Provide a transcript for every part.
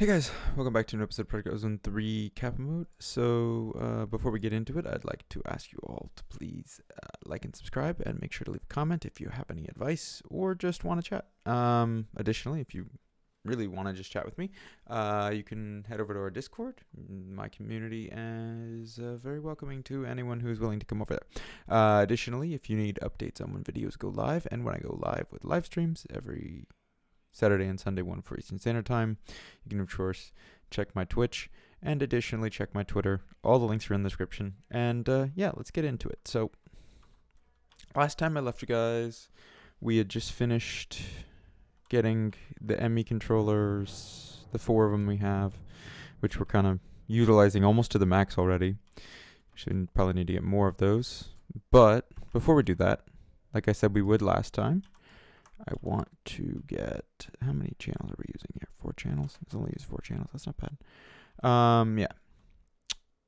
Hey guys, welcome back to an episode of Project Ozone 3 Kappa Mode. So, before we get into it, I'd like to ask you all to please like and subscribe and make sure to leave a comment if you have any advice or just want to chat. Additionally, if you really want to just chat with me, you can head over to our Discord. My community is very welcoming to anyone who's willing to come over there. Additionally, if you need updates on when videos go live and when I go live with live streams every Saturday and Sunday, 1 for Eastern Standard Time. You can, of course, check my Twitch and additionally check my Twitter. All the links are in the description. And yeah, let's get into it. So, last time I left you guys, we had just finished getting the ME controllers, the 4 of them we have, which we're kind of utilizing almost to the max already. Should probably need to get more of those. But before we do that, like I said we would last time, I want to get, how many channels are we using here? 4 channels? It's only used 4 channels. That's not bad. Yeah.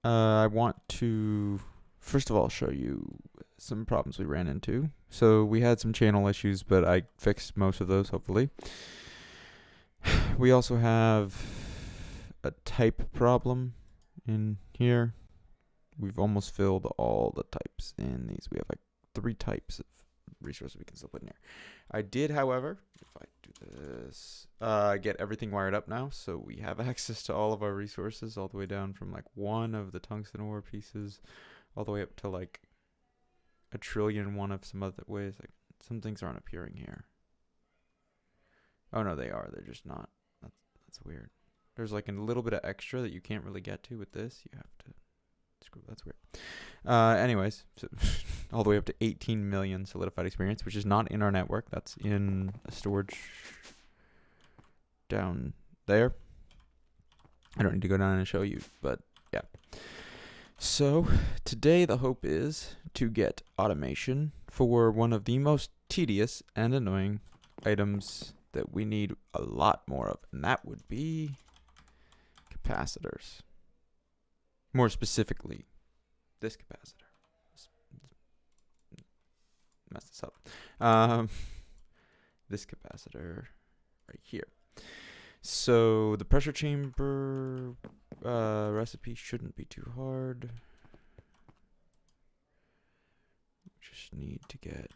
I want to, first of all, show you some problems we ran into. So we had some channel issues, but I fixed most of those, hopefully. We also have a type problem in here. We've almost filled all the types in these. We have like 3 types of resources we can still put in here. I did, however, if I do this, get everything wired up now, so we have access to all of our resources, all the way down from like 1 of the tungsten ore pieces, all the way up to like 1,000,000,001 of some other ways. Like some things aren't appearing here. Oh no, they are. They're just not. That's weird. There's like a little bit of extra that you can't really get to with this. You have to. That's weird. Anyways, so all the way up to 18 million solidified experience, which is not in our network. That's in a storage down there. I don't need to go down and show you, but yeah. So today the hope is to get automation for one of the most tedious and annoying items that we need a lot more of, and that would be capacitors. More specifically, this capacitor. Mess this up. This capacitor right here. So the pressure chamber recipe shouldn't be too hard. Just need to get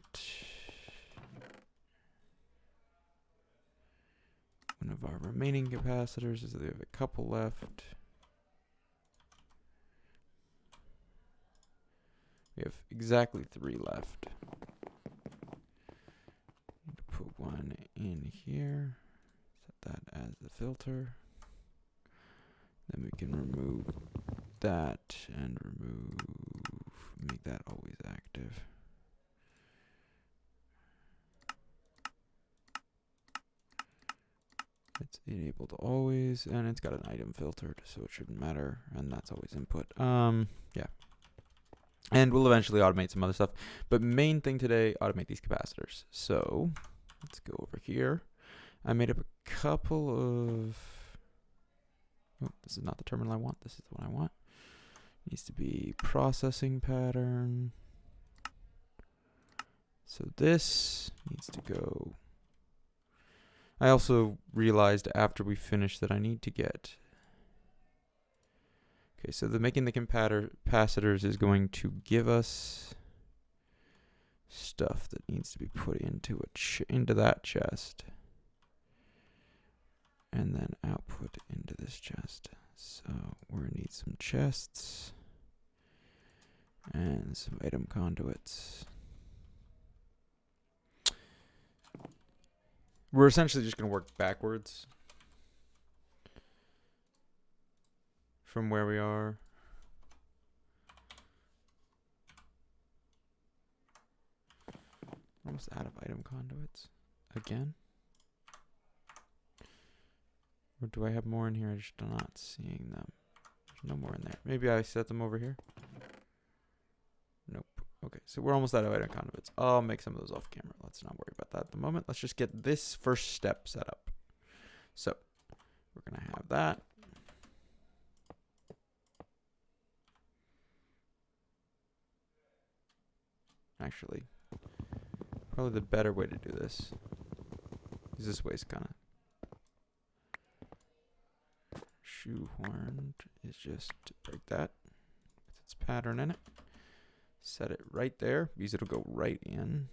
one of our remaining capacitors. We have a couple left. We have exactly 3 left. Need to put one in here. Set that as the filter. Then we can remove that and make that always active. It's enabled always, and it's got an item filtered, so it shouldn't matter, and that's always input. Yeah. And we'll eventually automate some other stuff. But main thing today, automate these capacitors. So let's go over here. I made up a couple of... Oh, this is not the terminal I want. This is the one I want. Needs to be processing pattern. So this needs to go... I also realized after we finished that I need to get... Okay, so making the capacitors is going to give us stuff that needs to be put into into that chest, and then output into this chest. So we're gonna need some chests and some item conduits. We're essentially just gonna work backwards from where we are. Almost out of item conduits again. Or do I have more in here? I'm just not seeing them. There's no more in there. Maybe I set them over here. Nope. Okay, so we're almost out of item conduits. I'll make some of those off camera. Let's not worry about that at the moment. Let's just get this first step set up. So we're gonna have that. Actually, probably the better way to do this is this way is kind of shoehorned is just to break that with its pattern in it. Set it right there because it'll go right in.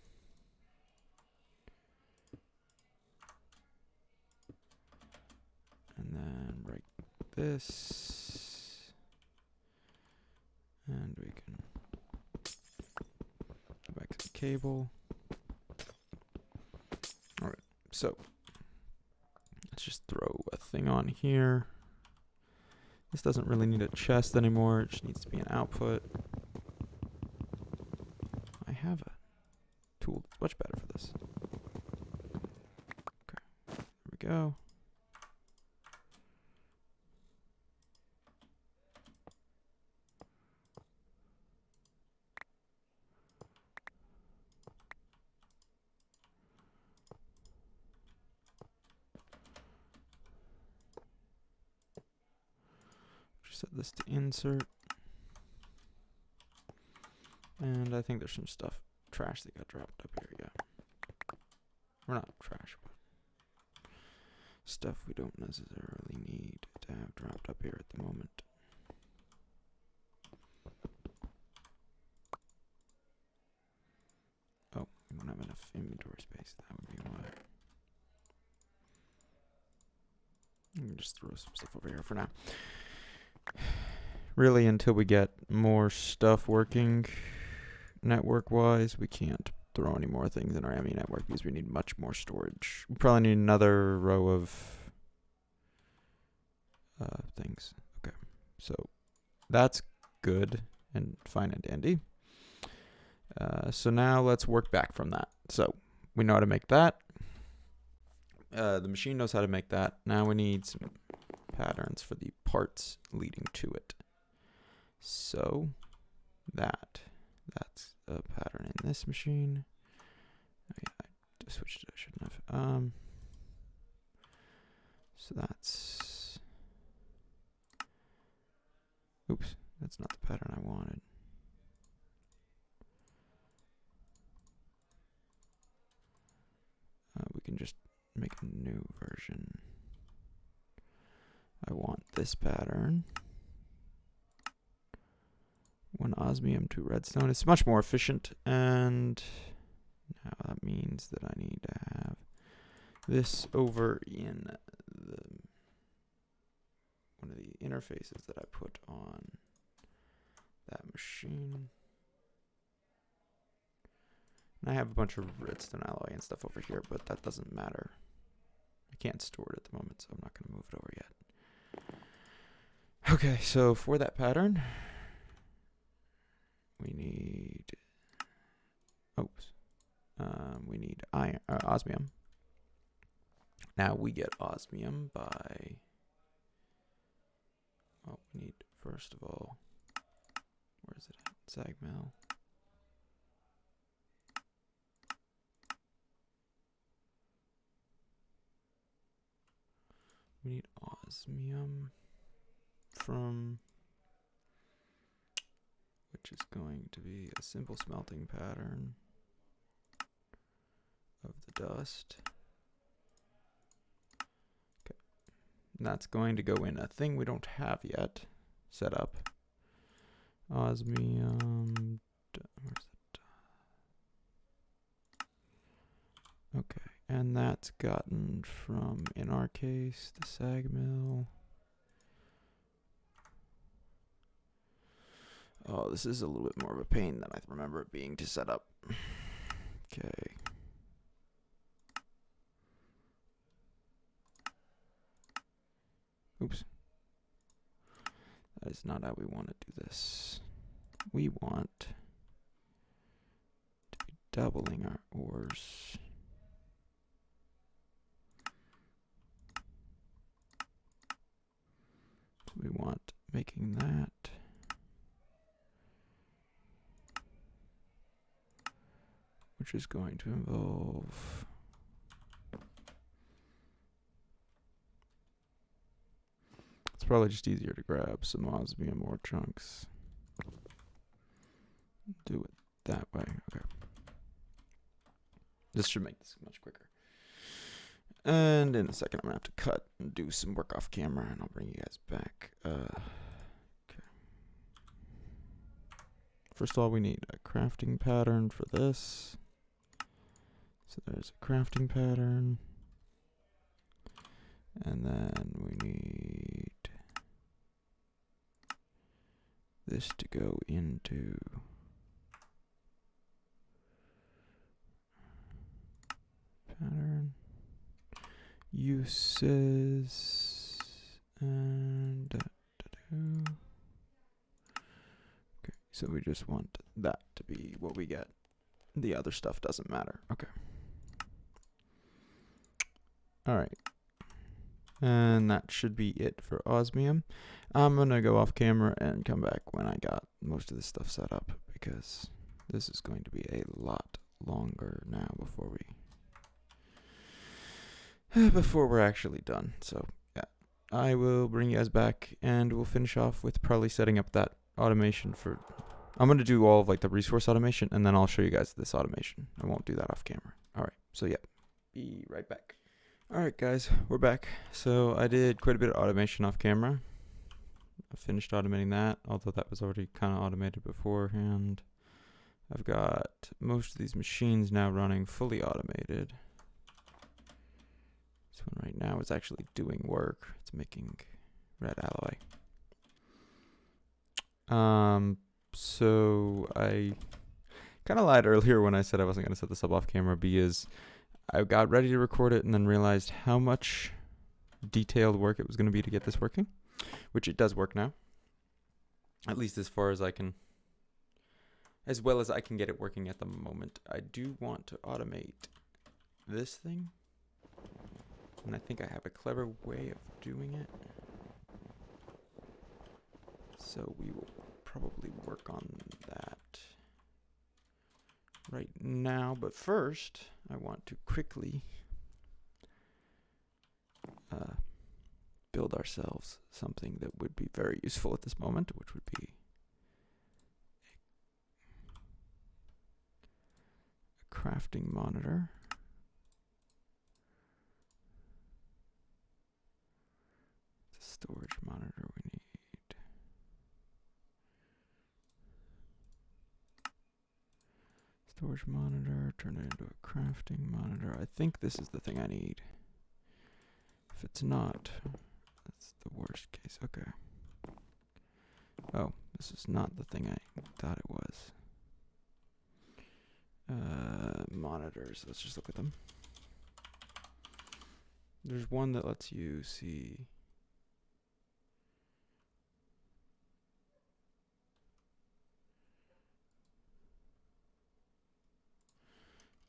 And then break this. And we can go back to the cable. Alright, so let's just throw a thing on here. This doesn't really need a chest anymore, it just needs to be an output. I have a tool that's much better for this. Okay, there we go. Set this to insert. And I think there's some stuff, trash that got dropped up here, yeah. Or not trash, but stuff we don't necessarily need to have dropped up here at the moment. Oh, we don't have enough inventory space, that would be why. You can just throw some stuff over here for now. Really, until we get more stuff working network-wise, we can't throw any more things in our ME network because we need much more storage. We probably need another row of things. Okay, so that's good and fine and dandy. So now let's work back from that. So we know how to make that. The machine knows how to make that. Now we need some patterns for the parts leading to it. So that's a pattern in this machine. Oh yeah, I switched it, I shouldn't have. So that's, oops, that's not the pattern I wanted. We can just make a new version. I want this pattern. 1 osmium, 2 redstone. It's much more efficient, and now that means that I need to have this over in the one of the interfaces that I put on that machine. And I have a bunch of redstone alloy and stuff over here, but that doesn't matter. I can't store it at the moment, so I'm not going to move it over yet. Okay, so for that pattern, we need, we need iron, osmium. Now we get osmium by, oh, we need, first of all, where is it at? Sag mill. We need osmium from, which is going to be a simple smelting pattern of the dust. Okay, and that's going to go in a thing we don't have yet set up. Osmium, where's it? Okay, and that's gotten from, in our case, the sag mill. Oh, this is a little bit more of a pain than I remember it being to set up. Okay. Oops. That is not how we want to do this. We want to be doubling our ores. So we want making that. Which is going to involve it's probably just easier to grab some osmium ore chunks. Do it that way. Okay. This should make this much quicker. And in a second, I'm going to have to cut and do some work off camera, and I'll bring you guys back. Okay. First of all, we need a crafting pattern for this. So there's a crafting pattern. And then we need this to go into pattern uses and okay, so we just want that to be what we get. The other stuff doesn't matter. Okay. All right. And that should be it for Osmium. I'm going to go off camera and come back when I got most of this stuff set up, because this is going to be a lot longer now before we're actually done. So yeah, I will bring you guys back and we'll finish off with probably setting up that automation for, I'm going to do all of like the resource automation, and then I'll show you guys this automation. I won't do that off camera. All right. So yeah, be right back. Alright guys, we're back. So I did quite a bit of automation off camera. I finished automating that, although that was already kind of automated beforehand. I've got most of these machines now running fully automated. This one right now is actually doing work. It's making red alloy. So I kind of lied earlier when I said I wasn't going to set this up off camera, because I got ready to record it and then realized how much detailed work it was going to be to get this working, which it does work now. At least as far as I can, as well as I can get it working at the moment. I do want to automate this thing, and I think I have a clever way of doing it. So we will probably work on that right now, but first I want to quickly build ourselves something that would be very useful at this moment, which would be a crafting monitor. The storage monitor we need. Storage monitor, turn it into a crafting monitor. I think this is the thing I need. If it's not, that's the worst case. Okay. Oh, this is not the thing I thought it was. Monitors, let's just look at them. There's one that lets you see.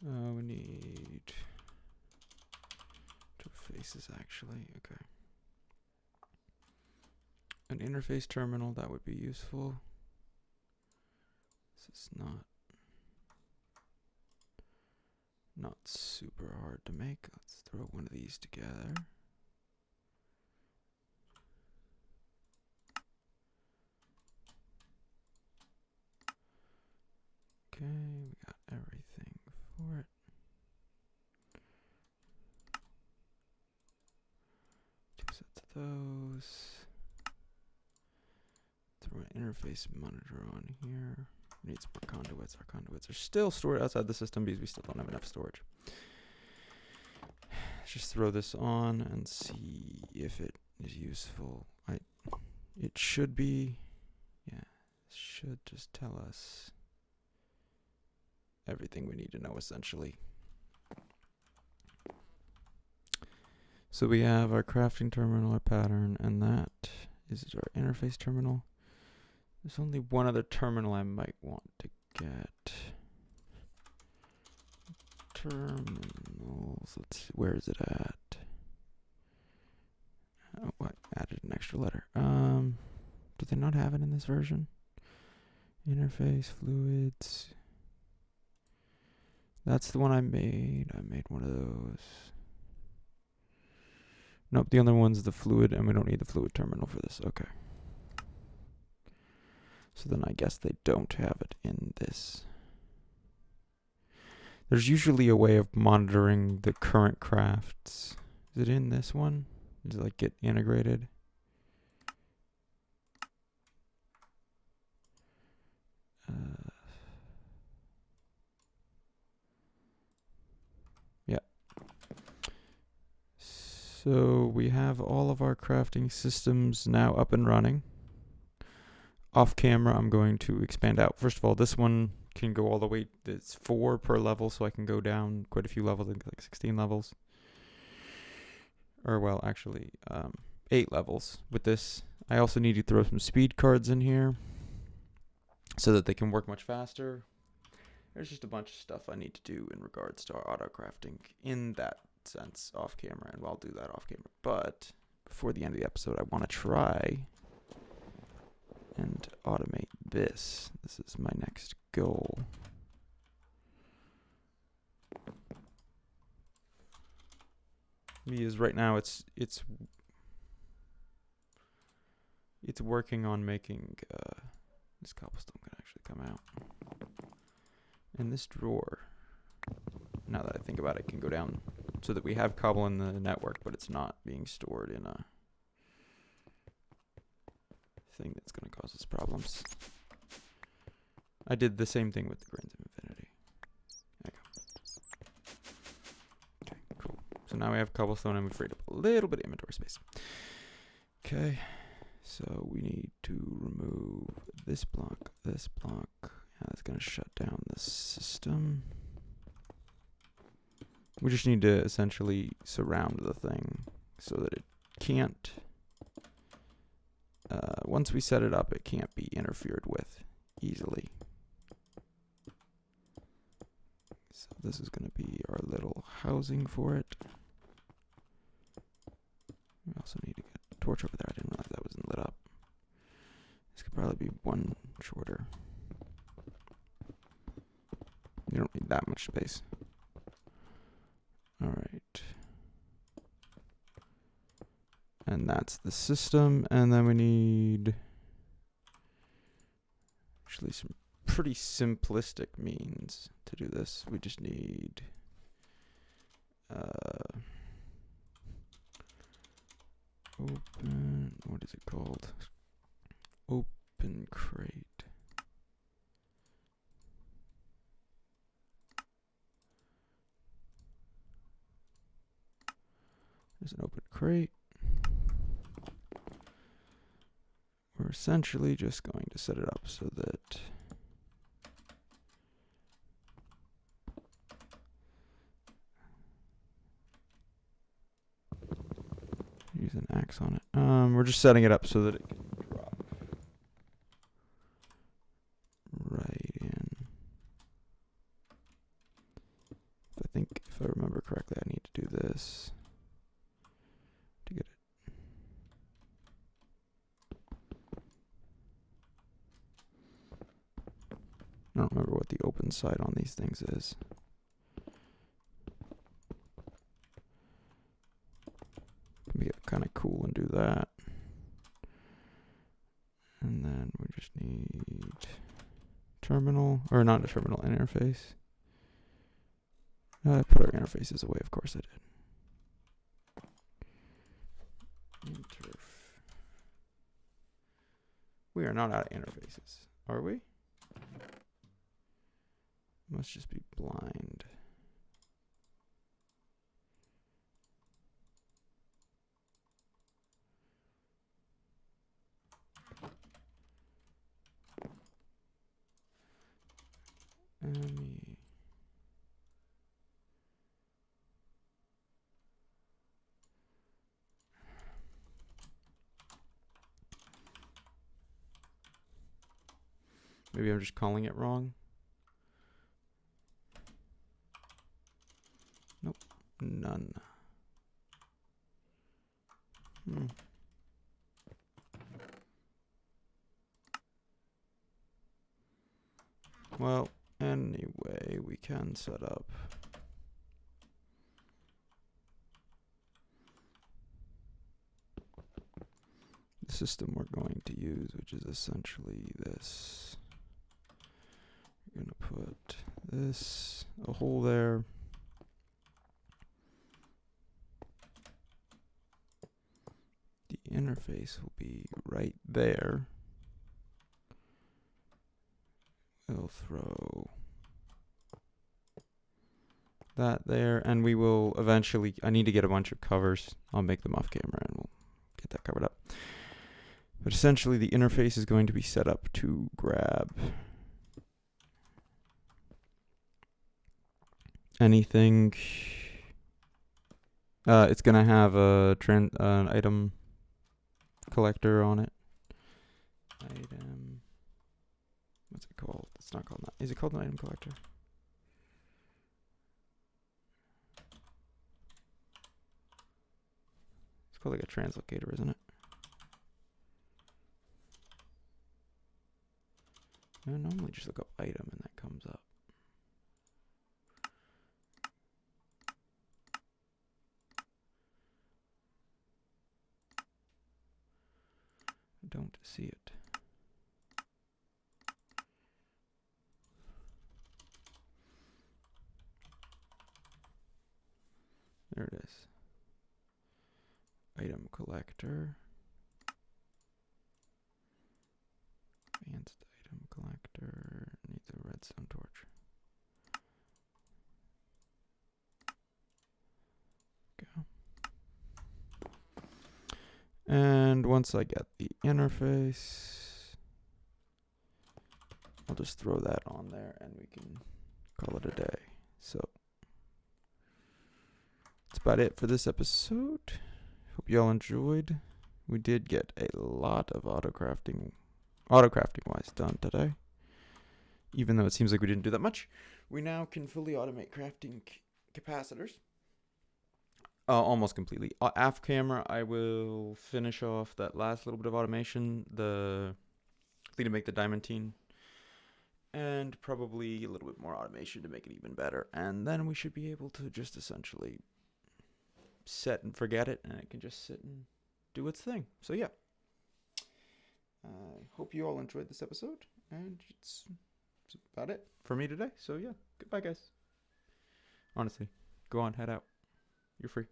We need two faces actually. Okay. An interface terminal, that would be useful. This is not super hard to make. Let's throw one of these together. Okay, we got everything for it. Two sets of those. Throw an interface monitor on here. We need some more conduits. Our conduits are still stored outside the system because we still don't have enough storage. Let's just throw this on and see if it is useful. It should be, yeah, should just tell us everything we need to know essentially. So we have our crafting terminal, our pattern, and that is our interface terminal. There's only one other terminal I might want to get. Terminals, let's see, where is it at? Oh, I added an extra letter. Do they not have it in this version? Interface, fluids. That's the one I made. I made one of those. Nope, the other one's the fluid, and we don't need the fluid terminal for this. Okay. So then I guess they don't have it in this. There's usually a way of monitoring the current crafts Is it in this one? Does it like get integrated? Yeah. So we have all of our crafting systems now up and running. Off camera, I'm going to expand out. First of all, this one can go all the way, it's 4 per level, so I can go down quite a few levels, like 16 levels. Or, well, actually, 8 levels with this. I also need to throw some speed cards in here so that they can work much faster. There's just a bunch of stuff I need to do in regards to our auto crafting in that sense off camera, and I'll do that off camera. But before the end of the episode, I want to try and automate this. This is my next goal. Because right now it's working on making this cobblestone can actually come out. And this drawer, now that I think about it, can go down so that we have cobble in the network, but it's not being stored in a thing that's going to cause us problems. I did the same thing with the Grains of Infinity. There you go. Okay, cool. So now we have cobblestone and we've freed up a little bit of inventory space. Okay, so we need to remove this block, this block. Yeah, that's going to shut down the system. We just need to essentially surround the thing so that it can't, once we set it up, it can't be interfered with easily. So this is going to be our little housing for it. We also need to get a torch over there. I didn't realize that wasn't lit up. This could probably be one shorter. You don't need that much space. Alright. And that's the system. And then we need actually some pretty simplistic means to do this. We just need open, what is it called? Open crate. There's an open crate. We're essentially just going to set it up so that use an axe on it. We're just setting it up so that it can drop right in. I think if I remember correctly, I need to do this to get it. I don't remember what the open side on these things is. Make it kind of cool and do that. And then we just need terminal, or not a terminal, interface. I put our interfaces away, of course I did. We are not out of interfaces, are we? Must just be blind. Maybe I'm just calling it wrong. Nope, none. Well, anyway, we can set up the system we're going to use, which is essentially this. We're going to put this, a hole there. interface will be right there. We'll throw that there, and we will eventually, I need to get a bunch of covers. I'll make them off camera and we'll get that covered up. But essentially the interface is going to be set up to grab anything. It's going to have an item collector on it. Item, what's it called? It's not called that. Is it called an item collector? It's called like a translocator, isn't it? I normally just look up item and that comes up. I don't see it. There it is. Item collector. Advanced item collector. Needs a redstone torch. Go. And once I get the interface, I'll just throw that on there and we can call it a day. So that's about it for this episode. Hope y'all enjoyed. We did get a lot of autocrafting wise done today. Even though it seems like we didn't do that much, we now can fully automate crafting capacitors. Almost completely. Off camera, I will finish off that last little bit of automation, to make the diamantine, and probably a little bit more automation to make it even better. And then we should be able to just essentially set and forget it, and it can just sit and do its thing. So yeah, I hope you all enjoyed this episode, and it's about it for me today. So yeah, goodbye guys. Honestly, go on, head out. You're free.